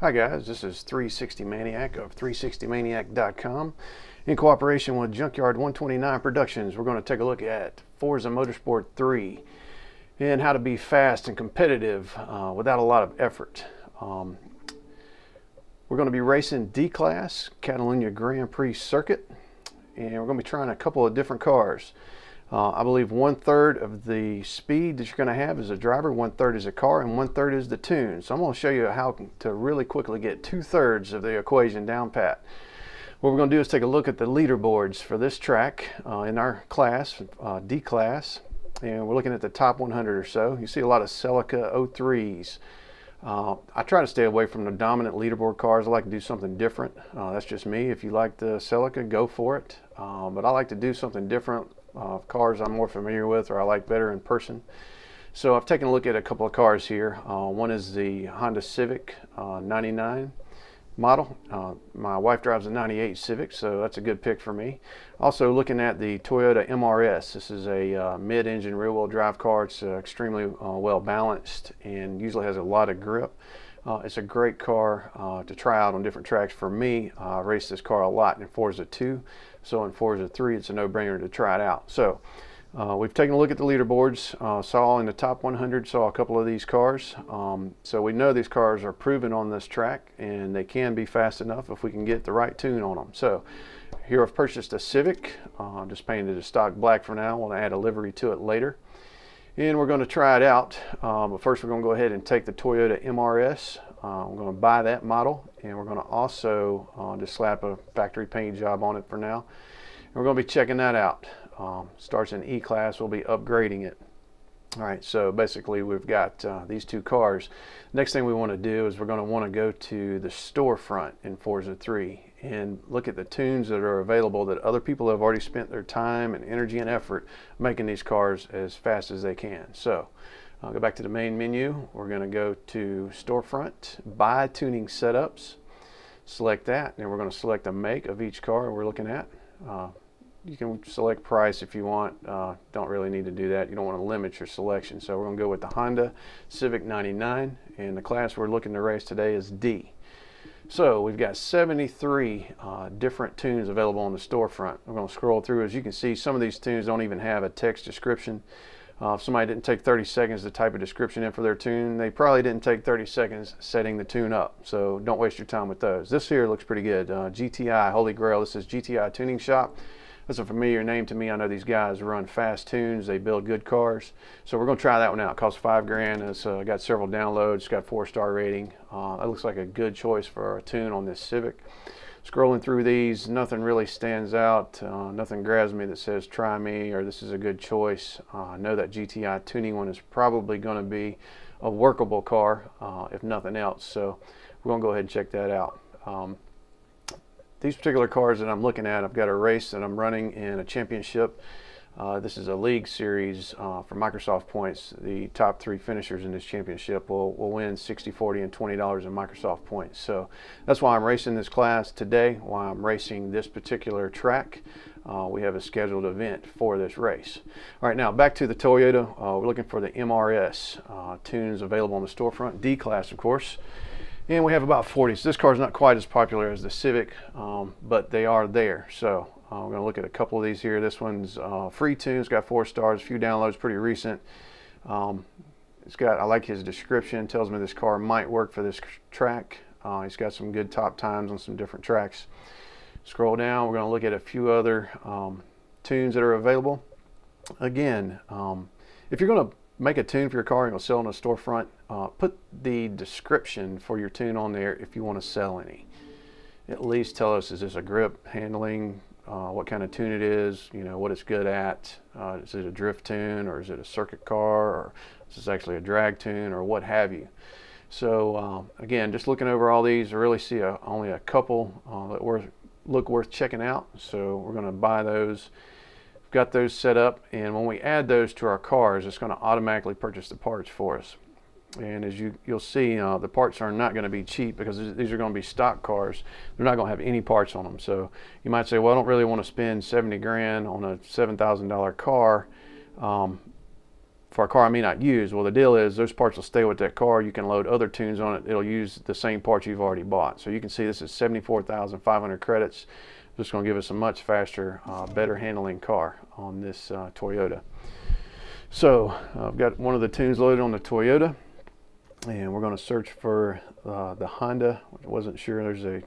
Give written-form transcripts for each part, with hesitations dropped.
Hi guys, this is 360 Maniac of 360maniac.com in cooperation with Junkyard 129 Productions. We're going to take a look at Forza Motorsport 3 and how to be fast and competitive without a lot of effort. We're going to be racing D-Class Catalunya Grand Prix circuit, and we're going to be trying a couple of different cars. I believe 1/3 of the speed that you're going to have as a driver, 1/3 is a car, and 1/3 is the tune. So I'm going to show you how to really quickly get 2/3 of the equation down pat. What we're going to do is take a look at the leaderboards for this track in our class, D-Class, and we're looking at the top 100 or so. You see a lot of Celica 03s. I try to stay away from the dominant leaderboard cars. I like to do something different. That's just me. If you like the Celica, go for it. But I like to do something different. Cars I'm more familiar with or I like better in person. So I've taken a look at a couple of cars here. One is the Honda Civic 99 model. My wife drives a 98 Civic, so that's a good pick for me. Also looking at the Toyota MRS. This is a mid-engine rear-wheel drive car. It's extremely well balanced and usually has a lot of grip. It's a great car to try out on different tracks. For me, I race this car a lot in Forza 2, so in Forza 3 it's a no-brainer to try it out. So we've taken a look at the leaderboards, saw in the top 100, saw a couple of these cars. So we know these cars are proven on this track and they can be fast enough if we can get the right tune on them. So here I've purchased a Civic, just painted it stock black for now. We'll add a livery to it later. And we're going to try it out, but first we're going to go ahead and take the Toyota MRS. I'm going to buy that model, and we're going to also just slap a factory paint job on it for now. And we're going to be checking that out. Starts in E-Class, we'll be upgrading it. All right, so basically we've got these two cars. Next thing we want to do is we're going to want to go to the storefront in Forza 3 and look at the tunes that are available that other people have already spent their time and energy and effort making these cars as fast as they can. So I'll go back to the main menu. We're going to go to storefront, buy tuning setups, select that, and we're going to select the make of each car we're looking at. You can select price if you want. Don't really need to do that. You don't want to limit your selection. So we're going to go with the Honda Civic 99, and the class we're looking to race today is D. So we've got 73 different tunes available on the storefront. We're going to scroll through. As you can see, some of these tunes don't even have a text description. If somebody didn't take 30 seconds to type a description in for their tune, they probably didn't take 30 seconds setting the tune up. So don't waste your time with those. This here looks pretty good. GTI Holy Grail. This is GTI Tuning Shop. That's a familiar name to me. I know these guys run fast tunes. They build good cars. So we're going to try that one out. It costs $5 grand. It's got several downloads. It's got 4-star rating. That looks like a good choice for a tune on this Civic. Scrolling through these, nothing really stands out. Nothing grabs me that says try me or this is a good choice. I know that GTI tuning one is probably going to be a workable car, if nothing else. So we're going to go ahead and check that out. These particular cars that I'm looking at, I've got a race that I'm running in a championship. This is a league series for Microsoft points. The top 3 finishers in this championship will win $60, $40, and $20 in Microsoft points. So that's why I'm racing this class today, why I'm racing this particular track. We have a scheduled event for this race. All right, now back to the Toyota. We're looking for the MRS. Tunes available on the storefront. D-Class, of course. And we have about 40. So this car is not quite as popular as the Civic, but they are there. So we're going to look at a couple of these here. This one's free tune. It's got 4 stars, a few downloads, pretty recent. It's got, I like his description. Tells me this car might work for this track. He's got some good top times on some different tracks. Scroll down. We're going to look at a few other tunes that are available. Again, if you're going to make a tune for your car and go sell in a storefront, put the description for your tune on there if you want to sell any. At least tell us, is this a grip, handling, what kind of tune it is, you know, what it's good at. Is it a drift tune, or is it a circuit car, or is this actually a drag tune, or what have you. So again, just looking over all these, I really see only a couple that look worth checking out. So we're going to buy those. Got those set up, and when we add those to our cars, it's going to automatically purchase the parts for us. And as you'll see, the parts are not going to be cheap because these are going to be stock cars. They're not going to have any parts on them. So you might say, well, I don't really want to spend 70 grand on a $7,000 car. for a car I may not use. Well, the deal is those parts will stay with that car. You can load other tunes on it. It'll use the same parts you've already bought. So you can see this is 74,500 credits. Just going to give us a much faster, better handling car on this Toyota. So I've got one of the tunes loaded on the Toyota, and we're going to search for the Honda. I wasn't sure. There's a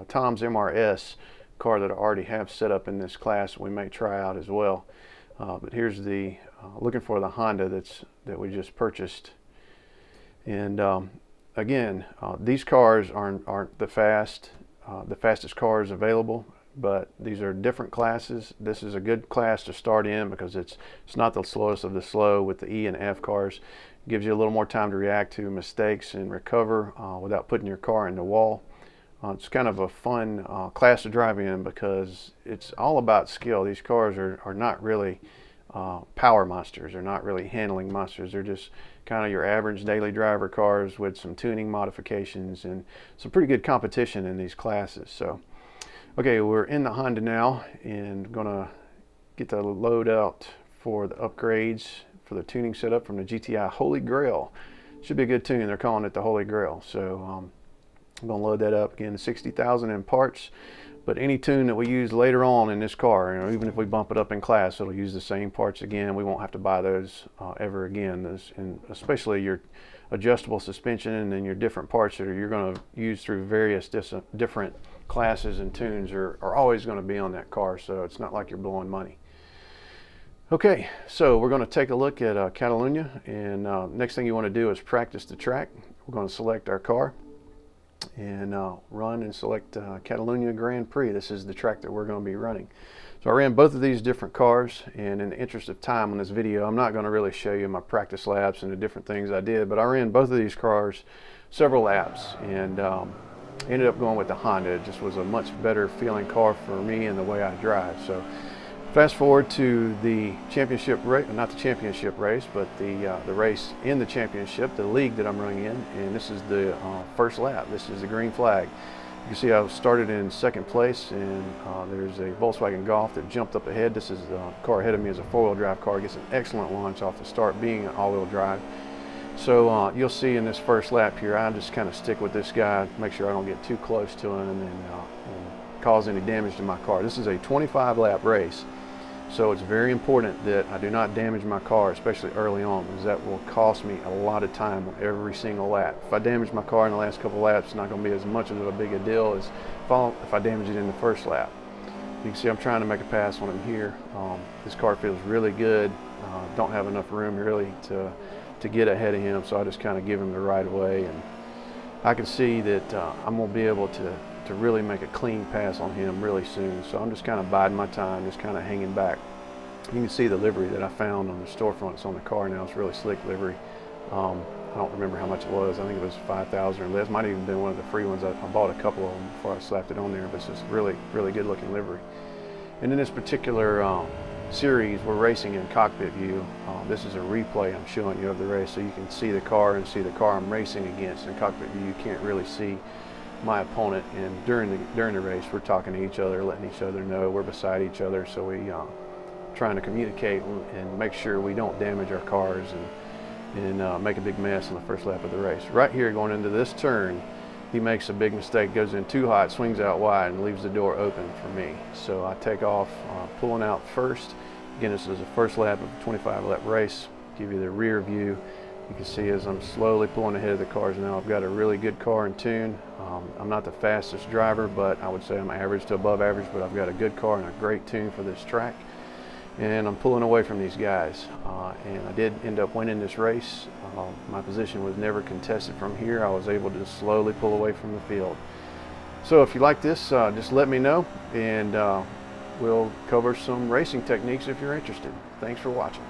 Tom's MRS car that I already have set up in this class we may try out as well. But here's the looking for the Honda that we just purchased. And again, these cars aren't the fastest cars available, but these are different classes. This is a good class to start in because it's not the slowest of the slow with the E and F cars. It gives you a little more time to react to mistakes and recover without putting your car in the wall. It's kind of a fun class to drive in because it's all about skill. These cars are not really power monsters. They're not really handling monsters. They're just kind of your average daily driver cars with some tuning modifications and some pretty good competition in these classes. So, okay, we're in the Honda now and gonna get the load out for the upgrades for the tuning setup from the GTI Holy Grail. Should be a good tune. They're calling it the Holy Grail. So I'm going to load that up again, 60,000 in parts. But any tune that we use later on in this car, even if we bump it up in class, it'll use the same parts again. We won't have to buy those ever again. And especially your adjustable suspension and then your different parts that you're going to use through various different classes and tunes are always going to be on that car. So it's not like you're blowing money. Okay, so we're going to take a look at Catalunya, and next thing you want to do is practice the track. We're going to select our car and run and select Catalunya Grand Prix. This is the track that we're going to be running. So I ran both of these different cars, and in the interest of time on this video, I'm not going to really show you my practice laps and the different things I did, but I ran both of these cars several laps and ended up going with the Honda. It just was a much better feeling car for me and the way I drive. So fast forward to the championship race, not the championship race, but the race in the championship, the league that I'm running in, and this is the first lap. This is the green flag. You can see I started in second place, and there's a Volkswagen Golf that jumped up ahead. This is the car ahead of me is a four-wheel drive car. It gets an excellent launch off the start, being an all-wheel drive. So you'll see in this first lap here, I just kind of stick with this guy, make sure I don't get too close to him and cause any damage to my car. This is a 25-lap race. So it's very important that I do not damage my car, especially early on, because that will cost me a lot of time on every single lap. If I damage my car in the last couple of laps, it's not going to be as much of a big a deal as if I damage it in the first lap. You can see I'm trying to make a pass on him here. This car feels really good. Don't have enough room really to get ahead of him, so I just kind of give him the right of way. And I can see that I'm going to be able to really make a clean pass on him really soon. So I'm just kind of biding my time, just kind of hanging back. You can see the livery that I found on the storefronts on the car now. It's really slick livery. I don't remember how much it was. I think it was 5,000 or less. Might have even been one of the free ones. I bought a couple of them before I slapped it on there, but it's just really, really good looking livery. And in this particular series, we're racing in cockpit view. This is a replay I'm showing you of the race, so you can see the car and see the car I'm racing against. In cockpit view, you can't really see my opponent, and during the race we're talking to each other, letting each other know we're beside each other, so we trying to communicate and make sure we don't damage our cars and make a big mess on the first lap of the race. Right here going into this turn, he makes a big mistake, goes in too hot, swings out wide, and leaves the door open for me. So I take off pulling out first. Again, this is the first lap of a 25-lap race. Give you the rear view. You can see as I'm slowly pulling ahead of the cars now, I've got a really good car in tune. I'm not the fastest driver, but I would say I'm average to above average, but I've got a good car and a great tune for this track. And I'm pulling away from these guys. And I did end up winning this race. My position was never contested from here. I was able to slowly pull away from the field. So if you like this, just let me know, and we'll cover some racing techniques if you're interested. Thanks for watching.